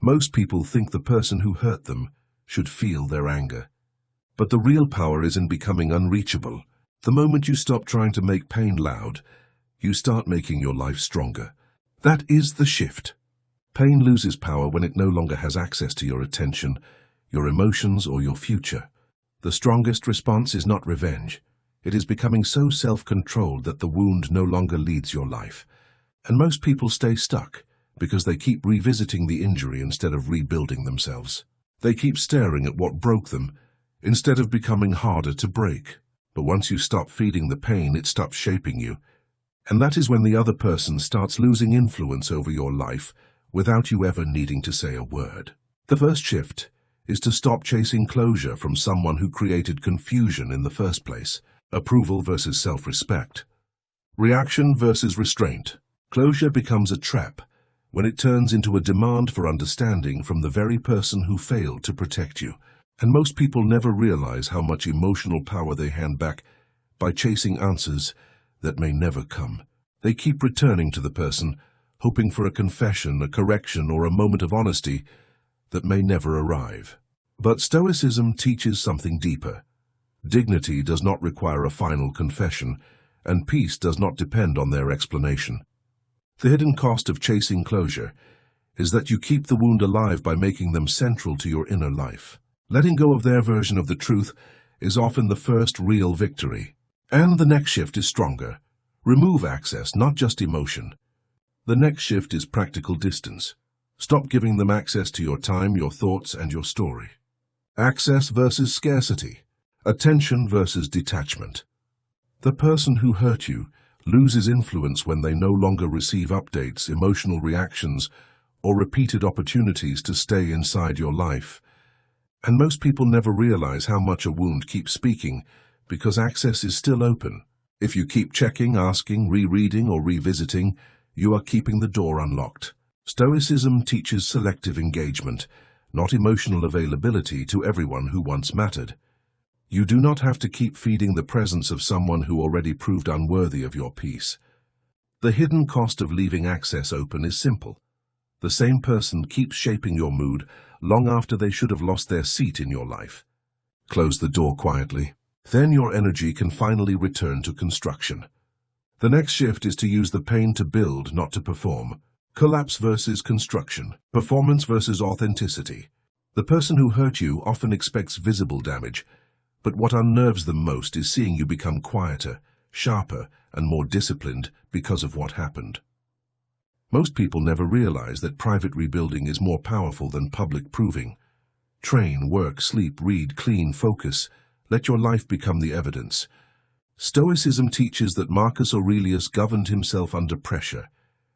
Most people think the person who hurt them should feel their anger. But the real power is in becoming unreachable. The moment you stop trying to make pain loud, you start making your life stronger. That is the shift. Pain loses power when it no longer has access to your attention, your emotions, or your future. The strongest response is not revenge. It is becoming so self-controlled that the wound no longer leads your life. And most people stay stuck because they keep revisiting the injury instead of rebuilding themselves. They keep staring at what broke them instead of becoming harder to break. But once you stop feeding the pain, it stops shaping you. And that is when the other person starts losing influence over your life without you ever needing to say a word. The first shift is to stop chasing closure from someone who created confusion in the first place. Approval versus self-respect. Reaction versus restraint. Closure becomes a trap when it turns into a demand for understanding from the very person who failed to protect you. And most people never realize how much emotional power they hand back by chasing answers that may never come. They keep returning to the person, hoping for a confession, a correction, or a moment of honesty that may never arrive. But Stoicism teaches something deeper. Dignity does not require a final confession, and peace does not depend on their explanation. The hidden cost of chasing closure is that you keep the wound alive by making them central to your inner life. Letting go of their version of the truth is often the first real victory. And the next shift is stronger. Remove access, not just emotion. The next shift is practical distance. Stop giving them access to your time, your thoughts, and your story. Access versus scarcity. Attention versus detachment. The person who hurt you loses influence when they no longer receive updates, emotional reactions, or repeated opportunities to stay inside your life. And most people never realize how much a wound keeps speaking because access is still open. If you keep checking, asking, rereading, or revisiting, you are keeping the door unlocked. Stoicism teaches selective engagement, not emotional availability to everyone who once mattered. You do not have to keep feeding the presence of someone who already proved unworthy of your peace. The hidden cost of leaving access open is simple. The same person keeps shaping your mood long after they should have lost their seat in your life. Close the door quietly. Then your energy can finally return to construction. The next shift is to use the pain to build, not to perform. Collapse versus construction. Performance versus authenticity. The person who hurt you often expects visible damage, but what unnerves them most is seeing you become quieter, sharper, and more disciplined because of what happened. Most people never realize that private rebuilding is more powerful than public proving. Train, work, sleep, read, clean, focus. Let your life become the evidence. Stoicism teaches that Marcus Aurelius governed himself under pressure,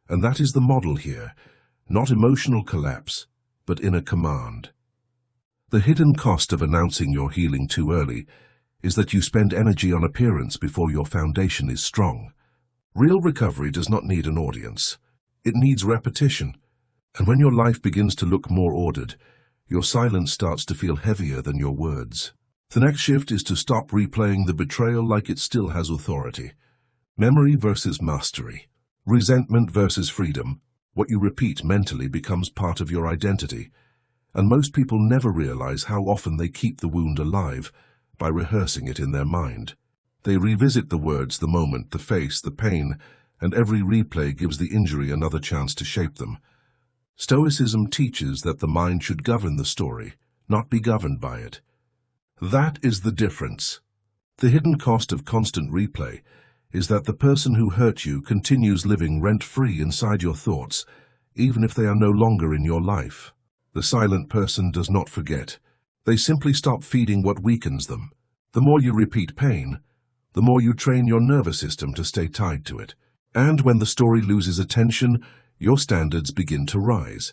and that is the model here, not emotional collapse, but inner command. The hidden cost of announcing your healing too early is that you spend energy on appearance before your foundation is strong. Real recovery does not need an audience. It needs repetition, and when your life begins to look more ordered, your silence starts to feel heavier than your words. The next shift is to stop replaying the betrayal like it still has authority. Memory versus mastery. Resentment versus freedom. What you repeat mentally becomes part of your identity, and most people never realize how often they keep the wound alive by rehearsing it in their mind. They revisit the words, the moment, the face, the pain, and every replay gives the injury another chance to shape them. Stoicism teaches that the mind should govern the story, not be governed by it. That is the difference. The hidden cost of constant replay is that the person who hurt you continues living rent-free inside your thoughts, even if they are no longer in your life. The silent person does not forget. They simply stop feeding what weakens them. The more you repeat pain, the more you train your nervous system to stay tied to it. And when the story loses attention, your standards begin to rise.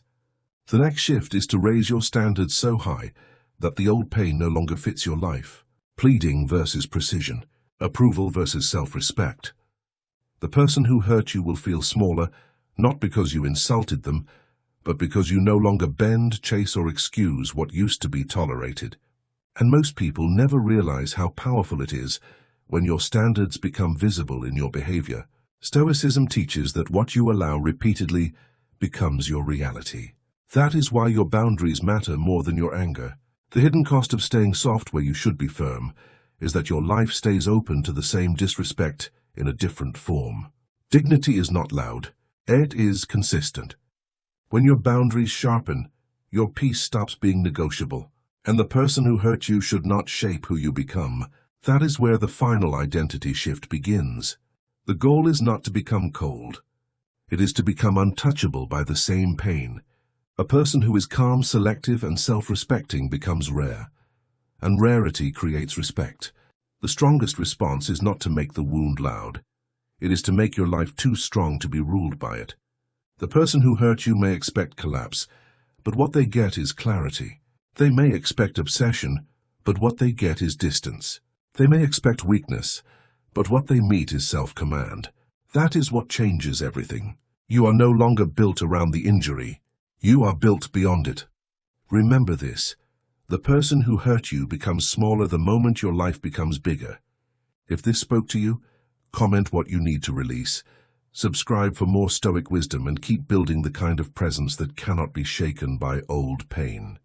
The next shift is to raise your standards so high that the old pain no longer fits your life. Pleading versus precision. Approval versus self-respect. The person who hurt you will feel smaller, not because you insulted them, but because you no longer bend, chase, or excuse what used to be tolerated. And most people never realize how powerful it is when your standards become visible in your behavior. Stoicism teaches that what you allow repeatedly becomes your reality. That is why your boundaries matter more than your anger. The hidden cost of staying soft where you should be firm is that your life stays open to the same disrespect in a different form. Dignity is not loud. It is consistent. When your boundaries sharpen, your peace stops being negotiable, and the person who hurt you should not shape who you become. That is where the final identity shift begins. The goal is not to become cold. It is to become untouchable by the same pain. A person who is calm, selective, and self-respecting becomes rare, and rarity creates respect. The strongest response is not to make the wound loud. It is to make your life too strong to be ruled by it. The person who hurt you may expect collapse, but what they get is clarity. They may expect obsession, but what they get is distance. They may expect weakness, but what they meet is self-command. That is what changes everything. You are no longer built around the injury. You are built beyond it. Remember this. The person who hurt you becomes smaller the moment your life becomes bigger. If this spoke to you, comment what you need to release. Subscribe for more Stoic wisdom and keep building the kind of presence that cannot be shaken by old pain.